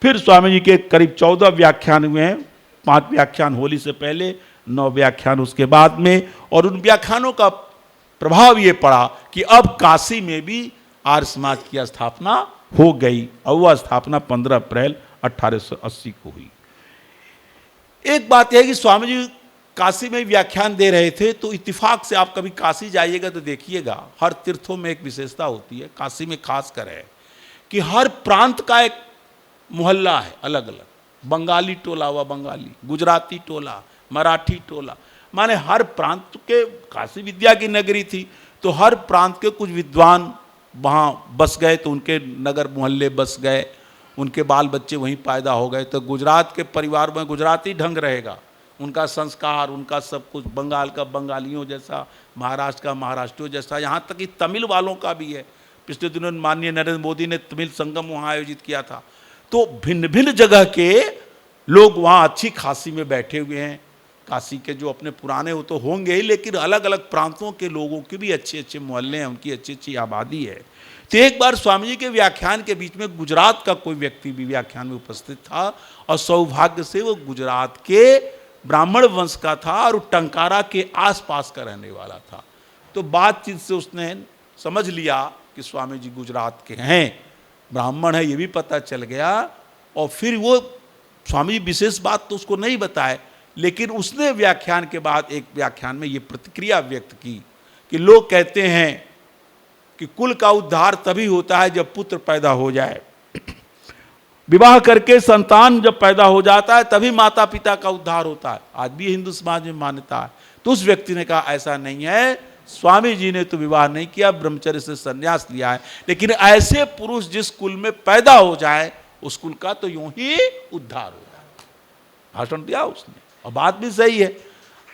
फिर स्वामी जी के करीब 14 व्याख्यान हुए हैं, 5 व्याख्यान होली से पहले, 9 व्याख्यान उसके बाद में। और उन व्याख्यानों का प्रभाव ये पड़ा कि अब काशी में भी आर्य समाज की स्थापना हो गई, और वह स्थापना 15 अप्रैल 1880 को हुई। एक बात यह है कि स्वामी जी काशी में व्याख्यान दे रहे थे, तो इत्तिफाक से आप कभी काशी जाइएगा तो देखिएगा, हर तीर्थों में एक विशेषता होती है, काशी में खास कर है कि हर प्रांत का एक मोहल्ला है अलग अलग। बंगाली टोला हुआ बंगाली, गुजराती टोला, मराठी टोला, माने हर प्रांत के, काशी विद्या की नगरी थी, तो हर प्रांत के कुछ विद्वान वहाँ बस गए, तो उनके नगर मोहल्ले बस गए, उनके बाल बच्चे वहीं पैदा हो गए। तो गुजरात के परिवार में गुजराती ढंग रहेगा, उनका संस्कार, उनका सब कुछ बंगाल का बंगालियों जैसा, महाराष्ट्र का महाराष्ट्रियों जैसा, यहाँ तक कि तमिल वालों का भी है। पिछले दिनों माननीय नरेंद्र मोदी ने तमिल संगम वहाँ आयोजित किया था। तो भिन्न भिन्न जगह के लोग वहाँ अच्छी खासी में बैठे हुए हैं। काशी के जो अपने पुराने हो तो होंगे ही, लेकिन अलग अलग प्रांतों के लोगों के भी अच्छे अच्छे मोहल्ले हैं, उनकी अच्छी अच्छी आबादी है। तो एक बार स्वामी जी के व्याख्यान के बीच में गुजरात का कोई व्यक्ति भी व्याख्यान में उपस्थित था, और सौभाग्य से वो गुजरात के ब्राह्मण वंश का था और टंकारा के आसपास का रहने वाला था। तो बातचीत से उसने समझ लिया कि स्वामी जी गुजरात के हैं, ब्राह्मण है, ये भी पता चल गया। और फिर वो स्वामी जी विशेष बात तो उसको नहीं बताए, लेकिन उसने व्याख्यान के बाद एक व्याख्यान में ये प्रतिक्रिया व्यक्त की कि लोग कहते हैं कि कुल का उद्धार तभी होता है जब पुत्र पैदा हो जाए, विवाह करके संतान जब पैदा हो जाता है तभी माता पिता का उद्धार होता है। आज भी हिंदू समाज में मान्यता है। तो उस व्यक्ति ने कहा ऐसा नहीं है, स्वामी जी ने तो विवाह नहीं किया, ब्रह्मचर्य से संन्यास लिया है, लेकिन ऐसे पुरुष जिस कुल में पैदा हो जाए उस कुल का तो यूं ही उद्धार हो जाए। भाषण दिया उसने, और बात भी सही है।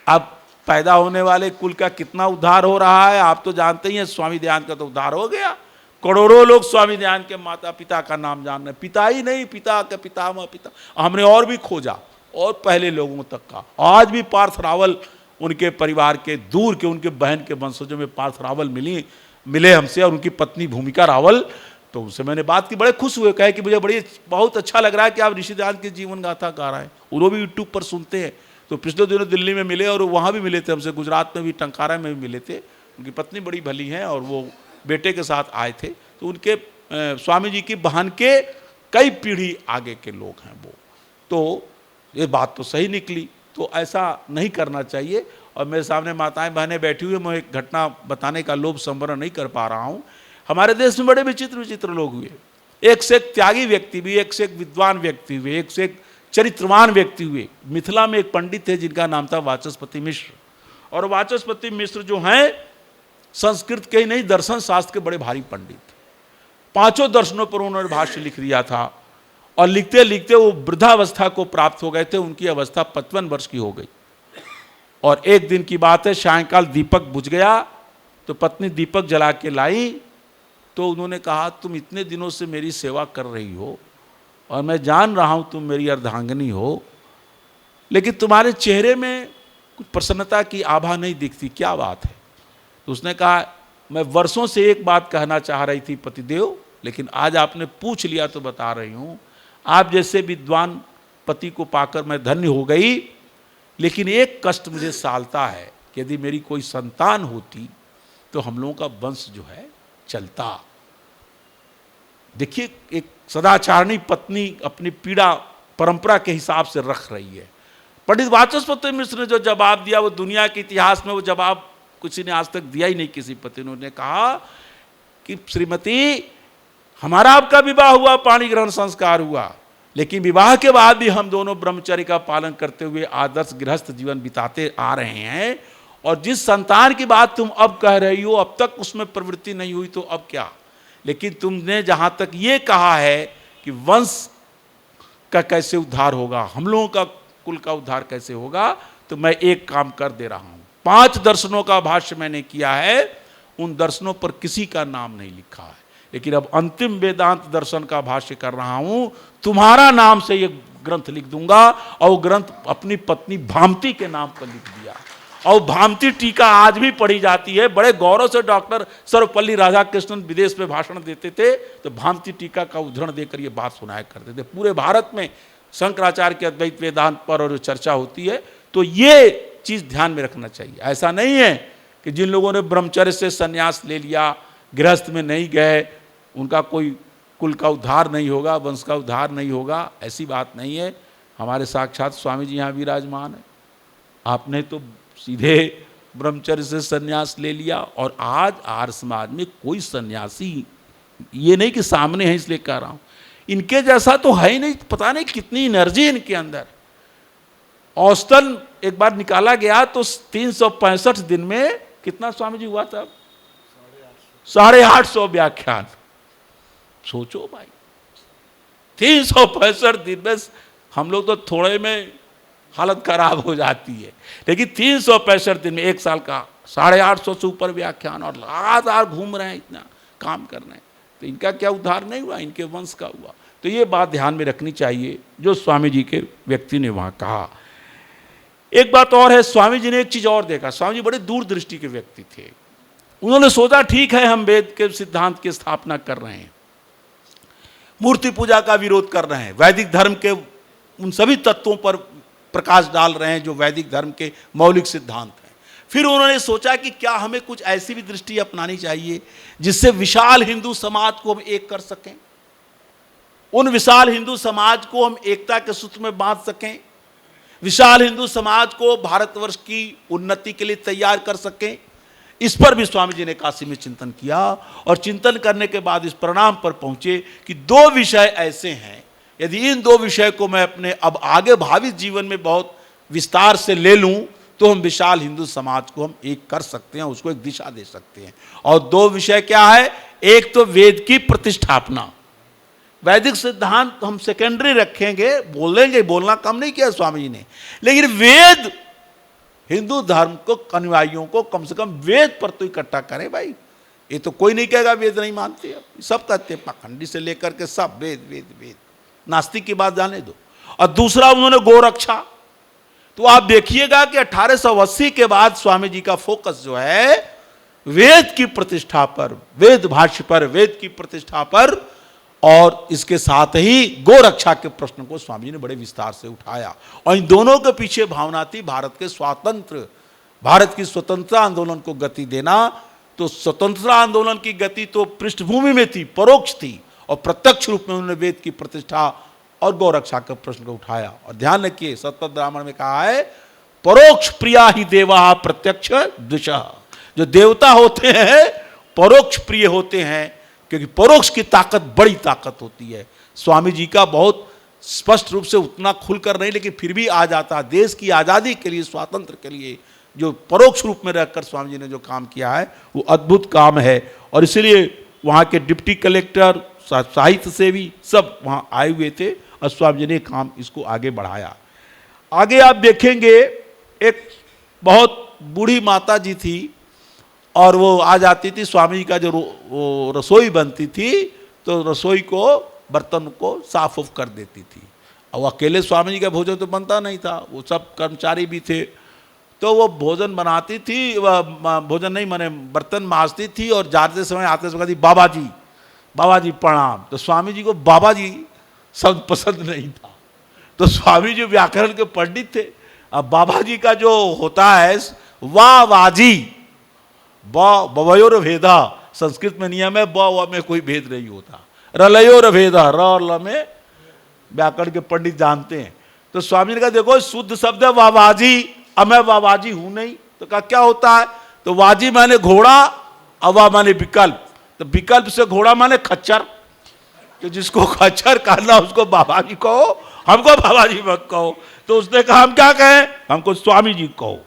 अब पैदा होने वाले कुल का कितना उद्धार हो रहा है आप तो जानते ही हैं। स्वामी दयानंद का तो उद्धार हो गया, करोड़ों लोग स्वामी दयानंद के माता पिता का नाम जान रहे, पिता ही नहीं, पिता के पितामह पिता। हमने और भी खोजा, और पहले लोगों तक का। आज भी पार्थ रावल, उनके परिवार के दूर के, उनके बहन के वंशजों में पार्थ रावल मिले हमसे, और उनकी पत्नी भूमिका रावल। तो उनसे मैंने बात की, बड़े खुश हुए, कहे कि मुझे बहुत अच्छा लग रहा है कि आप ऋषि दयानंद की जीवन गाथा गा रहे हैं, वो भी यूट्यूब पर सुनते हैं। तो पिछले दिनों दिल्ली में मिले, और वहाँ भी मिले थे हमसे, गुजरात में भी, टंकारा में भी मिले थे। उनकी पत्नी बड़ी भली हैं, और वो बेटे के साथ आए थे। तो उनके स्वामी जी की बहन के कई पीढ़ी आगे के लोग हैं वो। तो ये बात तो सही निकली। तो ऐसा नहीं करना चाहिए। और मेरे सामने माताएं बहनें बैठी हुई, मैं एक घटना बताने का लोभ संवरण नहीं कर पा रहा हूँ। हमारे देश में बड़े विचित्र विचित्र लोग हुए, एक से एक त्यागी व्यक्ति भी, एक से एक विद्वान व्यक्ति हुए, एक से एक चरित्रवान व्यक्ति हुए। मिथिला में एक पंडित थे जिनका नाम था वाचस्पति मिश्र, और वाचस्पति मिश्र जो हैं संस्कृत के ही नहीं, दर्शन शास्त्र के बड़े भारी पंडित। 5 दर्शनों पर उन्होंने भाष्य लिख दिया था, और लिखते लिखते वो वृद्धावस्था को प्राप्त हो गए थे। उनकी अवस्था 55 वर्ष की हो गई। और एक दिन की बात है, सायंकाल दीपक बुझ गया, तो पत्नी दीपक जला के लाई। तो उन्होंने कहा, तुम इतने दिनों से मेरी सेवा कर रही हो, और मैं जान रहा हूं तुम मेरी अर्धांगिनी हो, लेकिन तुम्हारे चेहरे में कुछ प्रसन्नता की आभा नहीं दिखती, क्या बात है? तो उसने कहा, मैं वर्षों से एक बात कहना चाह रही थी पतिदेव, लेकिन आज आपने पूछ लिया तो बता रही हूं। आप जैसे विद्वान पति को पाकर मैं धन्य हो गई, लेकिन एक कष्ट मुझे सालता है कि यदि मेरी कोई संतान होती तो हम लोगों का वंश जो है चलता। देखिए, एक सदाचारणी पत्नी अपनी पीड़ा परंपरा के हिसाब से रख रही है। पंडित वाचस्पति मिश्र ने जो जवाब दिया, वो दुनिया के इतिहास में वो जवाब किसी ने आज तक दिया ही नहीं, किसी पति ने। उन्होंने कहा कि श्रीमती, हमारा आपका विवाह हुआ, पाणी ग्रहण संस्कार हुआ, लेकिन विवाह के बाद भी हम दोनों ब्रह्मचर्य का पालन करते हुए आदर्श गृहस्थ जीवन बिताते आ रहे हैं। और जिस संतान की बात तुम अब कह रही हो, अब तक उसमें प्रवृत्ति नहीं हुई, तो अब क्या? लेकिन तुमने जहां तक ये कहा है कि वंश का कैसे उद्धार होगा, हम लोगों का कुल का उद्धार कैसे होगा, तो मैं एक काम कर दे रहा हूं। 5 दर्शनों का भाष्य मैंने किया है, उन दर्शनों पर किसी का नाम नहीं लिखा है, लेकिन अब अंतिम वेदांत दर्शन का भाष्य कर रहा हूं, तुम्हारा नाम से ये ग्रंथ लिख दूंगा। और वो ग्रंथ अपनी पत्नी भामती के नाम पर लिख दिया। और भामती टीका आज भी पढ़ी जाती है। बड़े गौरव से डॉक्टर सर्वपल्ली राधाकृष्णन विदेश में भाषण देते थे तो भामती टीका का उदाहरण देकर ये बात सुनाया करते थे। पूरे भारत में शंकराचार्य के अद्वैत वेदांत पर और चर्चा होती है, तो ये चीज़ ध्यान में रखना चाहिए। ऐसा नहीं है कि जिन लोगों ने ब्रह्मचर्य से संन्यास ले लिया, गृहस्थ में नहीं गए, उनका कोई कुल का उद्धार नहीं होगा, वंश का उद्धार नहीं होगा, ऐसी बात नहीं है। हमारे साक्षात स्वामी जी यहाँ विराजमान है। आपने तो सीधे ब्रह्मचर्य से संन्यास ले लिया, और आज आर्य समाज में कोई सन्यासी, ये नहीं कि सामने है इसलिए कह रहा हूँ, इनके जैसा तो है ही नहीं। पता नहीं कितनी एनर्जी इनके अंदर। औसतन एक बार निकाला गया तो 365 दिन में कितना स्वामी जी हुआ था? 850 व्याख्यान। सोचो भाई, 365 दिन में हम लोग तो थोड़े में हालत खराब हो जाती है, लेकिन 365 दिन में एक साल का 850 से ऊपर व्याख्यान, और लगातार घूम रहे हैं, इतना काम कर रहे हैं, तो इनका क्या उद्धार नहीं हुआ? इनके वंश का हुआ। तो ये बात ध्यान में रखनी चाहिए जो स्वामी जी के व्यक्ति ने वहाँ कहा। एक बात और है, स्वामी जी ने एक चीज़ और देखा। स्वामी जी बड़े दूरदृष्टि के व्यक्ति थे। उन्होंने सोचा ठीक है, हम वेद के सिद्धांत की स्थापना कर रहे हैं, मूर्ति पूजा का विरोध कर रहे हैं, वैदिक धर्म के उन सभी तत्वों पर प्रकाश डाल रहे हैं जो वैदिक धर्म के मौलिक सिद्धांत हैं। फिर उन्होंने सोचा कि क्या हमें कुछ ऐसी भी दृष्टि अपनानी चाहिए जिससे विशाल हिंदू समाज को हम एक कर सकें, उन विशाल हिंदू समाज को हम एकता के सूत्र में बांध सकें, विशाल हिंदू समाज को भारतवर्ष की उन्नति के लिए तैयार कर सकें। इस पर भी स्वामी जी ने काशी में चिंतन किया, और चिंतन करने के बाद इस परिणाम पर पहुंचे कि दो विषय ऐसे हैं, यदि इन दो विषय को मैं अपने अब आगे भावी जीवन में बहुत विस्तार से ले लूं तो हम विशाल हिंदू समाज को हम एक कर सकते हैं, उसको एक दिशा दे सकते हैं। और दो विषय क्या है? एक तो वेद की प्रतिष्ठापना। वैदिक सिद्धांत हम सेकेंडरी रखेंगे, बोलेंगे, बोलना कम नहीं किया स्वामी जी ने, लेकिन वेद, हिंदू धर्म को, अनुयायियों को कम से कम वेद पर तो इकट्ठा करें भाई। ये तो कोई नहीं कहेगा वेद नहीं मानते, सब कहते हैं, पाखंडी से लेकर के सब वेद वेद वेद, नास्तिक की बात जाने दो। और दूसरा उन्होंने गोरक्षा। तो आप देखिएगा कि 1880 के बाद स्वामी जी का फोकस जो है वेद की प्रतिष्ठा पर, वेद भाष्य पर, वेद की प्रतिष्ठा पर, और इसके साथ ही गोरक्षा के प्रश्न को स्वामी जी ने बड़े विस्तार से उठाया। और इन दोनों के पीछे भावना थी भारत के स्वातंत्र, भारत की स्वतंत्रता आंदोलन को गति देना। तो स्वतंत्रता आंदोलन की गति तो पृष्ठभूमि में थी, परोक्ष थी, और प्रत्यक्ष रूप में उन्होंने वेद की प्रतिष्ठा और गौरक्षा के प्रश्न को उठाया। और ध्यान रखिए, सतपथ ब्राह्मण में कहा है, परोक्ष प्रिया ही देवा प्रत्यक्ष द्विषा। जो देवता होते हैं परोक्ष प्रिय होते हैं, क्योंकि परोक्ष की ताकत बड़ी ताकत होती है। स्वामी जी का बहुत स्पष्ट रूप से उतना खुलकर नहीं, लेकिन फिर भी आ जाता। देश की आज़ादी के लिए, स्वातंत्र के लिए जो परोक्ष रूप में रहकर स्वामी जी ने जो काम किया है वो अद्भुत काम है। और इसलिए वहाँ के डिप्टी कलेक्टर, साहित्य सेवी सब वहाँ आए हुए थे, और स्वामी जी ने काम इसको आगे बढ़ाया। आगे आप देखेंगे, एक बहुत बूढ़ी माता जी थी, और वो आ जाती थी, स्वामी जी का जो रसोई बनती थी तो रसोई को, बर्तन को साफ उफ कर देती थी। और अकेले स्वामी जी का भोजन तो बनता नहीं था, वो सब कर्मचारी भी थे, तो वो भोजन बनाती थी, भोजन नहीं माने बर्तन मांजती थी, और जाते समय आते समय कहती बाबा जी प्रणाम। तो स्वामी जी को बाबा जी शब्द पसंद नहीं था, तो स्वामी जी व्याकरण के पंडित थे। अब बाबा जी का जो होता है वाह वाजी, बवयोर भेदा, संस्कृत में नियम है, ब में कोई भेद नहीं होता, रलयोर भेदा, र और ल में व्याकरण के पंडित जानते हैं। तो स्वामी ने कहा देखो शुद्ध शब्द है वावाजी, अब मैं वावाजी हूं नहीं, तो कहा क्या होता है? तो वाजी माने घोड़ा, अवा माने विकल्प, तो विकल्प से घोड़ा माने खच्चर, तो जिसको खच्चर कहना उसको बाबा जी कहो, हमको बाबा जी मत कहो। तो उसने कहा हम क्या कहें, हमको स्वामी जी कहो।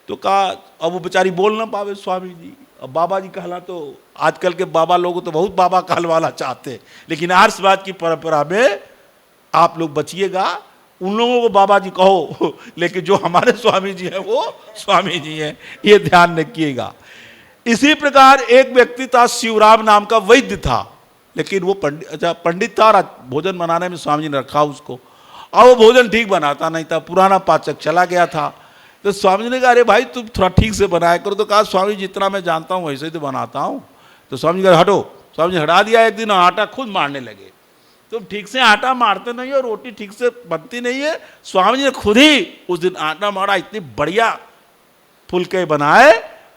तो कहा अब वो बेचारी बोल ना पावे स्वामी जी, अब बाबा जी कहला, तो आजकल के बाबा लोग तो बहुत बाबा कहलवाना चाहते हैं, लेकिन आर्य समाज की परंपरा में आप लोग बचिएगा, उन लोगों को बाबा जी कहो, लेकिन जो हमारे स्वामी जी हैं वो स्वामी जी हैं, ये ध्यान रखिएगा। इसी प्रकार एक व्यक्ति था, शिवराम नाम का वैद्य था, लेकिन वो पंडित था, और भोजन बनाने में स्वामी जी ने रखा उसको, और वो भोजन ठीक बनाता नहीं था, पुराना पाचक चला गया था। तो स्वामी जी ने कहा अरे भाई तुम थोड़ा ठीक से बनाया करो। तो कहा स्वामी जी जितना मैं जानता हूँ वैसे ही तो बनाता हूँ। तो स्वामी जी कहा हटो। स्वामी जी हटा दिया। एक दिन आटा खुद मारने लगे, तुम ठीक से आटा मारते नहीं हो, रोटी ठीक से बनती नहीं है। स्वामी जी ने खुद ही उस दिन आटा मारा, इतनी बढ़िया फुलके बनाए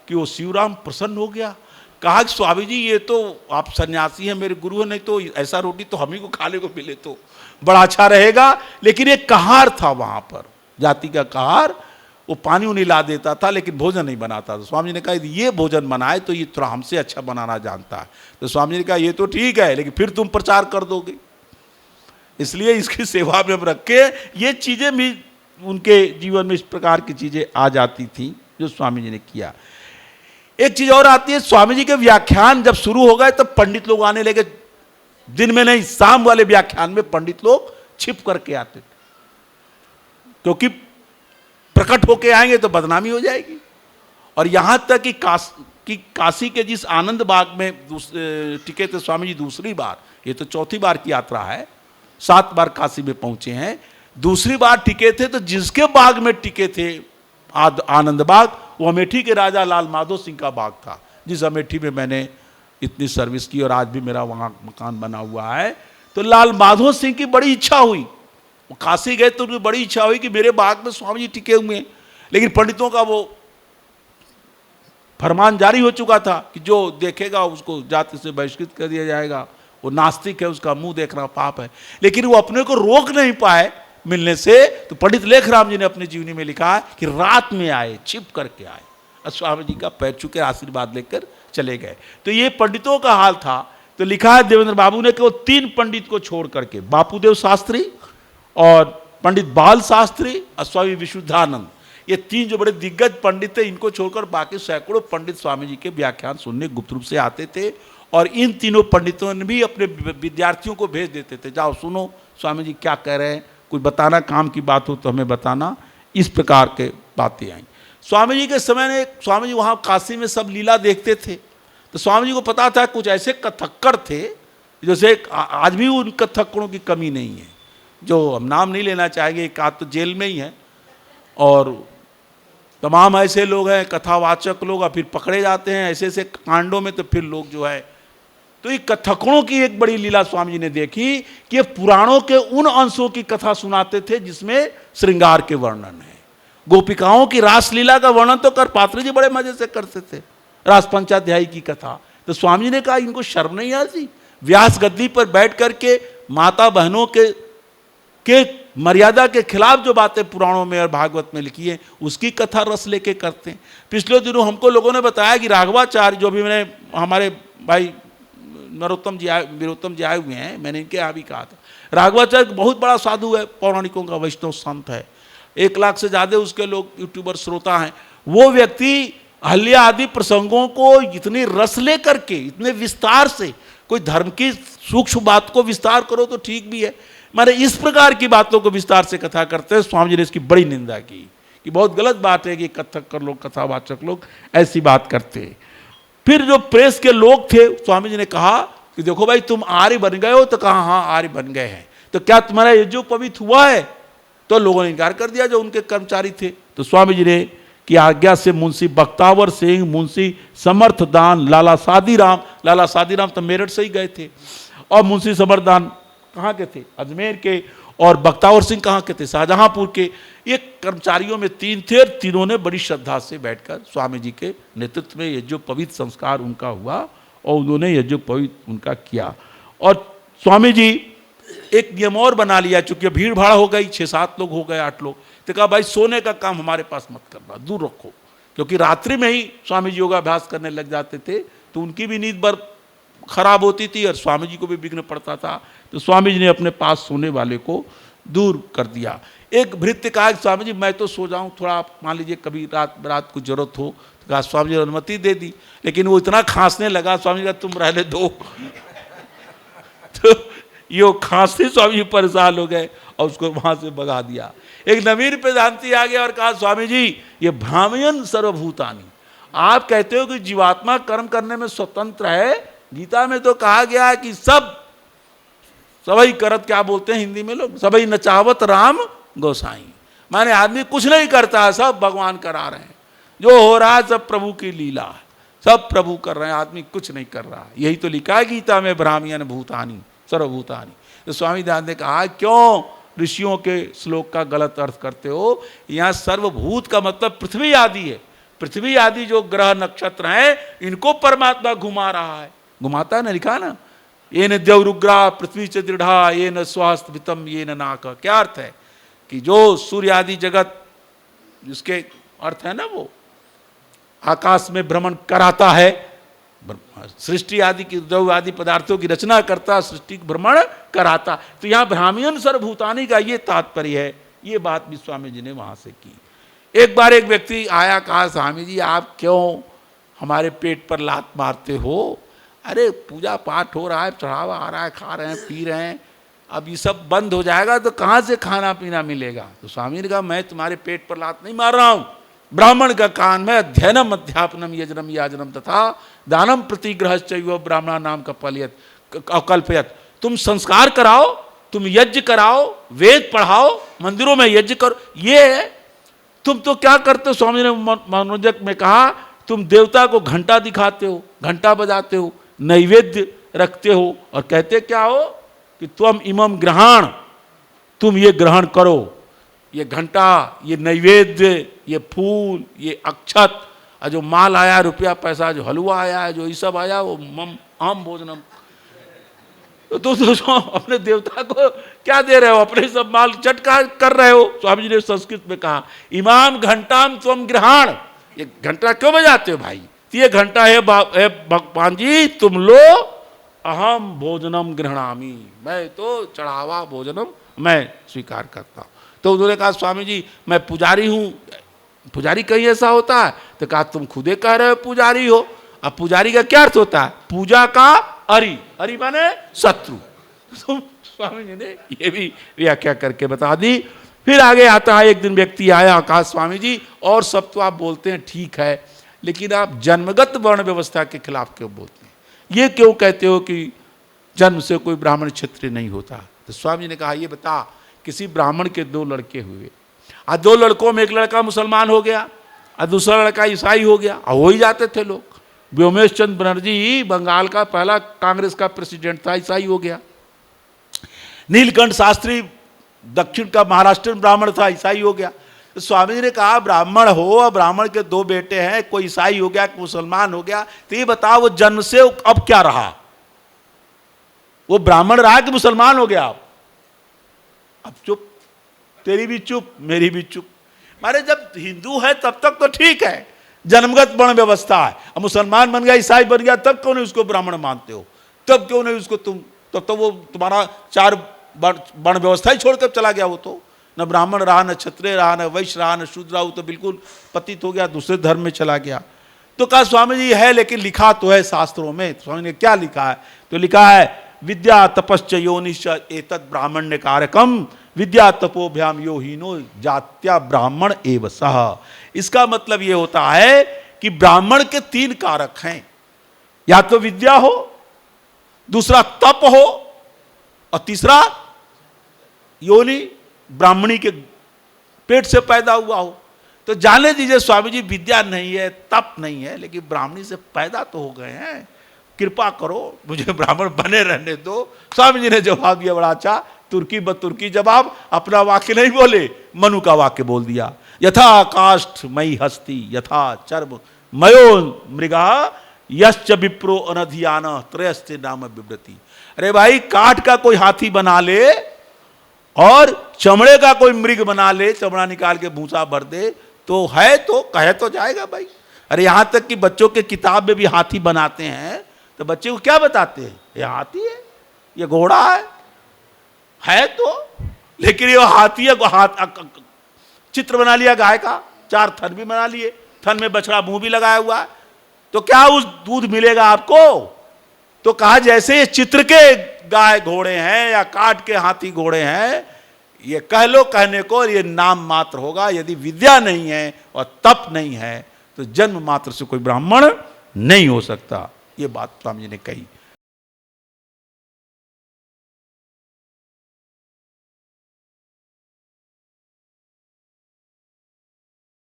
कि वो शिवराम प्रसन्न हो गया। कहा कि स्वामी जी ये तो आप सन्यासी हैं, मेरे गुरु हैं, नहीं तो ऐसा रोटी तो हम ही को खाने को मिले तो बड़ा अच्छा रहेगा। लेकिन एक कहार था वहां पर, जाति का कहार, वो पानी उन्हें ला देता था लेकिन भोजन नहीं बनाता था। स्वामी जी ने कहा ये भोजन बनाए तो ये थोड़ा हमसे अच्छा बनाना जानता है। तो स्वामी जी ने कहा ये तो ठीक है लेकिन फिर तुम प्रचार कर दोगे, इसलिए इसकी सेवा में हम रखे। ये चीजें भी उनके जीवन में इस प्रकार की चीजें आ जाती थी जो स्वामी जी ने किया। एक चीज और आती है, स्वामी जी के व्याख्यान जब शुरू हो गए तब पंडित लोग आने लगे। दिन में नहीं, शाम वाले व्याख्यान में पंडित लोग छिप करके आते थे, क्योंकि प्रकट होके आएंगे तो बदनामी हो जाएगी। और यहां तक कि काशी के जिस आनंद बाग में टिके थे स्वामी जी दूसरी बार, ये तो चौथी बार की यात्रा है, 7 बार काशी में पहुंचे हैं, दूसरी बार टिके थे तो जिसके बाग में टिके थे आनंद बाग, वो अमेठी के राजा लाल माधो सिंह का बाग था, जिस अमेठी में मैंने इतनी सर्विस की और आज भी मेरा वहाँ मकान बना हुआ है। तो लाल माधो सिंह की बड़ी इच्छा हुई, वो काशी गए तो उनकी बड़ी इच्छा हुई कि मेरे बाग में स्वामी जी टिके हुए हैं। लेकिन पंडितों का वो फरमान जारी हो चुका था कि जो देखेगा उसको जाति से बहिष्कृत कर दिया जाएगा, वो नास्तिक है, उसका मुंह देखना पाप है। लेकिन वो अपने को रोक नहीं पाए मिलने से। तो पंडित लेखराम जी ने अपनी जीवनी में लिखा है कि रात में आए, छिप करके आए और स्वामी जी का पैर छू के आशीर्वाद लेकर चले गए। तो ये पंडितों का हाल था। तो लिखा है देवेंद्र बाबू ने कि वो 3 पंडित को छोड़ करके, बापूदेव शास्त्री और पंडित बाल शास्त्री और स्वामी विशुद्धानंद, ये 3 जो बड़े दिग्गज पंडित थे, इनको छोड़कर बाकी सैकड़ों पंडित स्वामी जी के व्याख्यान सुनने गुप्त रूप से आते थे। और इन तीनों पंडितों ने भी अपने विद्यार्थियों को भेज देते थे, जाओ सुनो स्वामी जी क्या कह रहे हैं, कोई बताना, काम की बात हो तो हमें बताना। इस प्रकार के बातें आई। स्वामी जी के समय में स्वामी जी वहाँ काशी में सब लीला देखते थे। तो स्वामी जी को पता था कुछ ऐसे कथक्कर थे, जैसे आज भी उन कथक्करों की कमी नहीं है, जो हम नाम नहीं लेना चाहेंगे, एक आध तो जेल में ही है और तमाम ऐसे लोग हैं कथावाचक लोग, और फिर पकड़े जाते हैं ऐसे ऐसे कांडों में। तो फिर लोग जो है, तो ये कथकों की एक बड़ी लीला स्वामी जी ने देखी कि ये पुराणों के उन अंशों की कथा सुनाते थे जिसमें श्रृंगार के वर्णन है। गोपिकाओं की रासलीला का वर्णन तो करपात्री जी बड़े मजे से करते थे, रास पंचाध्यायी की कथा। तो स्वामी जी ने कहा इनको शर्म नहीं आती, व्यास गद्दी पर बैठ करके माता बहनों के मर्यादा के खिलाफ जो बातें पुराणों में और भागवत में लिखी है उसकी कथा रस लेके करते हैं। पिछले दिनों हमको लोगों ने बताया कि राघवाचार्य, जो भी मैंने हमारे भाई वीरोत्तम जी आए हुए हैं, मैंने इनके यहाँ भी कहा था, राघवाचार्य बहुत बड़ा साधु है, पौराणिकों का वैष्णव संत है, 1 लाख से ज़्यादा उसके लोग यूट्यूबर श्रोता हैं। वो व्यक्ति अहल्या आदि प्रसंगों को इतनी रस ले करके, इतने विस्तार से, कोई धर्म की सूक्ष्म बात को विस्तार करो तो ठीक भी है, माने इस प्रकार की बातों को विस्तार से कथा करते हैं। स्वामी जी ने इसकी बड़ी निंदा की कि बहुत गलत बात है कि कथक्कर लोग, कथावाचक लोग ऐसी बात करते हैं। फिर जो प्रेस के लोग थे, स्वामी जी ने कहा कि देखो भाई तुम आर्य बन गए हो। तो कहा हाँ आर्य बन गए हैं, तो क्या तुम्हारा यज्ञोपवीत हुआ है? तो लोगों ने इनकार कर दिया जो उनके कर्मचारी थे। तो स्वामी जी ने की आज्ञा से मुंशी बख्तावर सिंह, मुंशी समर्थदान, लाला सादीराम तो मेरठ से ही गए थे, और मुंशी समर्थदान कहाँ के थे? अजमेर के, और बख्तावर सिंह कहाँ के थे? शाहजहांपुर के। ये कर्मचारियों में 3 थे, और तीनों ने बड़ी श्रद्धा से बैठकर स्वामी जी के नेतृत्व में यज्ञोपवीत संस्कार उनका हुआ और उन्होंने यज्ञोपवीत उनका किया। और स्वामी जी एक नियम और बना लिया, चूंकि भीड़ भाड़ हो गई, 6-7 लोग हो गए, 8 लोग, तो कहा भाई सोने का काम हमारे पास मत करना, दूर रखो, क्योंकि रात्रि में ही स्वामी जी योगाभ्यास करने लग जाते थे तो उनकी भी नींद भर खराब होती थी और स्वामी जी को भी विघ्न पड़ता था। तो स्वामी जी ने अपने पास सोने वाले को दूर कर दिया। एक भृत्य कहा स्वामी जी मैं तो सो जाऊं, थोड़ा मान लीजिए कभी रात को जरूरत हो, तो कहा स्वामी जी ने अनुमति दे दी, लेकिन वो इतना खांसने लगा, स्वामी जी का तुम रहने दो। तो ये खांसते स्वामी जी परेशान हो गए और उसको वहां से भगा दिया। एक नवीन वेदांती आ गया और कहा स्वामी जी ये भ्रामयन सर्वभूतानि, आप कहते हो कि जीवात्मा कर्म करने में स्वतंत्र है, गीता में तो कहा गया है कि सबई करत, क्या बोलते हैं हिंदी में लोग, सबई नचावत राम गोसाई, माने आदमी कुछ नहीं करता है, सब भगवान करा रहे हैं, जो हो रहा है सब प्रभु की लीला है, सब प्रभु कर रहे हैं, आदमी कुछ नहीं कर रहा है। यही तो लिखा है गीता में, ब्राह्मण भूतानी सर्वभूतानी। तो स्वामी दयानंद ने कहा क्यों ऋषियों के श्लोक का गलत अर्थ करते हो, यहाँ सर्वभूत का मतलब पृथ्वी आदि है, पृथ्वी आदि जो ग्रह नक्षत्र हैं इनको परमात्मा घुमा रहा है, घुमाता है ना, लिखा ना, ये न देवरुग्रा पृथ्वी च दृढ़ा ये न स्वास्थ्यतम ये न नाक। क्या अर्थ है कि जो सूर्य आदि जगत जिसके अर्थ है ना वो आकाश में भ्रमण कराता है, सृष्टि आदि की द्रव्य आदि पदार्थों की रचना करता, सृष्टि भ्रमण कराता। तो यहाँ ब्राह्मण सर्वभूतानी का ये तात्पर्य है। ये बात भी स्वामी जी ने वहां से की। एक बार एक व्यक्ति आया, कहा स्वामी जी आप क्यों हमारे पेट पर लात मारते हो, अरे पूजा पाठ हो रहा है, चढ़ावा आ रहा है, खा रहे हैं पी रहे हैं, अब ये सब बंद हो जाएगा तो कहाँ से खाना पीना मिलेगा। तो स्वामी ने कहा मैं तुम्हारे पेट पर लात नहीं मार रहा हूँ, ब्राह्मण का काम में अध्ययनम अध्यापनम यजनम याजनम तथा दानम प्रतिग्रह ब्राह्मण नाम कल्पयत। तुम संस्कार कराओ, तुम यज्ञ कराओ, वेद पढ़ाओ, मंदिरों में यज्ञ करो, ये है। तुम तो क्या करते हो, स्वामी ने मनोरंजक में कहा तुम देवता को घंटा दिखाते हो, घंटा बजाते हो, नैवेद्य रखते हो और कहते क्या हो कि तुम इमम ग्रहण, तुम ये ग्रहण करो, ये घंटा, ये नैवेद्य, ये फूल, ये अक्षत, और जो माल आया रुपया पैसा, जो हलवा आया है, जो ये सब आया वो मम आम भोजनम। तो अपने देवता को क्या दे रहे हो, अपने सब माल चटका कर रहे हो। स्वामी जी ने संस्कृत में कहा इमाम घंटाम त्वम ग्रहण, ये घंटा क्यों बजाते हो भाई, ये घंटा है भगवान जी तुम लो, अहम भोजनम गृहणामी, मैं तो चढ़ावा भोजनम मैं स्वीकार करता हूँ। तो उन्होंने कहा स्वामी जी मैं पुजारी हूँ। पुजारी कहीं ऐसा होता है, तो कहा तुम खुदे कह रहे हो पुजारी हो। अब पुजारी का क्या अर्थ होता है, पूजा का अरि, अरि माने शत्रु। तो स्वामी जी ने ये भी व्याख्या करके बता दी। फिर आगे आता है, एक दिन व्यक्ति आया, कहा स्वामी जी और सब तो आप बोलते हैं ठीक है, लेकिन आप जन्मगत वर्ण व्यवस्था के खिलाफ क्यों बोलते हैं, ये क्यों कहते हो कि जन्म से कोई ब्राह्मण क्षत्रिय नहीं होता। तो स्वामी जी ने कहा ये बता, किसी ब्राह्मण के 2 लड़के हुए, और 2 लड़कों में एक लड़का मुसलमान हो गया और दूसरा लड़का ईसाई हो गया, और हो ही जाते थे लोग। व्योमेश चंद्र बनर्जी बंगाल का पहला कांग्रेस का प्रेसिडेंट था, ईसाई हो गया। नीलकंठ शास्त्री दक्षिण का महाराष्ट्र ब्राह्मण था, ईसाई हो गया। तो स्वामी जी ने कहा ब्राह्मण हो और ब्राह्मण के 2 बेटे हैं, कोई ईसाई हो गया, कोई मुसलमान हो गया, तो ये बताओ वो जन्म से अब क्या रहा, वो ब्राह्मण रहा कि मुसलमान हो गया। अब चुप, तेरी भी चुप मेरी भी चुप। मारे जब हिंदू है तब तक तो ठीक है, जन्मगत वर्ण व्यवस्था है, अब मुसलमान बन गया, ईसाई बन गया, तब क्यों नहीं उसको ब्राह्मण मानते हो, तब क्यों नहीं उसको तुम, तब तो वो तुम्हारा 4 वर्ण व्यवस्था ही छोड़कर चला गया। वो तो न ब्राह्मण रहा, न क्षत्रिय रहा, न वैश्य रहा, न शूद्र रहा, वो तो बिल्कुल पतित हो गया, दूसरे धर्म में चला गया। तो कहा स्वामी जी है, लेकिन लिखा तो है शास्त्रों में। स्वामी ने क्या लिखा है, तो लिखा है विद्या तपश्च योनिश्च एतत् ब्राह्मण्य कारकम विद्या तपोभ्याम यो हीनो जात्या ब्राह्मण एव सह। इसका मतलब ये होता है कि ब्राह्मण के 3 कारक हैं, या तो विद्या हो, दूसरा तप हो, और तीसरा योनि, ब्राह्मणी के पेट से पैदा हुआ हो। तो जाने दीजिए स्वामी जी विद्या नहीं है, तप नहीं है, लेकिन ब्राह्मणी से पैदा तो हो गए हैं, कृपा करो मुझे ब्राह्मण बने रहने दो। स्वामी जी ने जवाब दिया बड़ा अच्छा, तुर्की बतुर्की जवाब, अपना वाक्य नहीं बोले, मनु का वाक्य बोल दिया। यथा काष्ठ मई हस्ती यथा चर्म मयो मृगा यश्च विप्रो अनधियान त्रयस्ते नाम बिभ्रति। अरे भाई काठ का कोई हाथी बना ले और चमड़े का कोई मृग बना ले, चमड़ा निकाल के भूसा भर दे, तो है तो कहे तो जाएगा भाई। अरे यहां तक कि बच्चों के किताब में भी हाथी बनाते हैं, तो बच्चे को क्या बताते हैं, ये हाथी है, ये घोड़ा है तो, लेकिन ये हाथी है, चित्र बना लिया गाय का, 4 थन भी बना लिए, थन में बछड़ा मुंह भी लगाया हुआ है, तो क्या उस दूध मिलेगा आपको। तो कहा जैसे ये चित्र के गाय घोड़े हैं या काट के हाथी घोड़े हैं, ये कह लो कहने को, ये नाम मात्र होगा। यदि विद्या नहीं है और तप नहीं है तो जन्म मात्र से कोई ब्राह्मण नहीं हो सकता। ये बात स्वामी जी ने कही।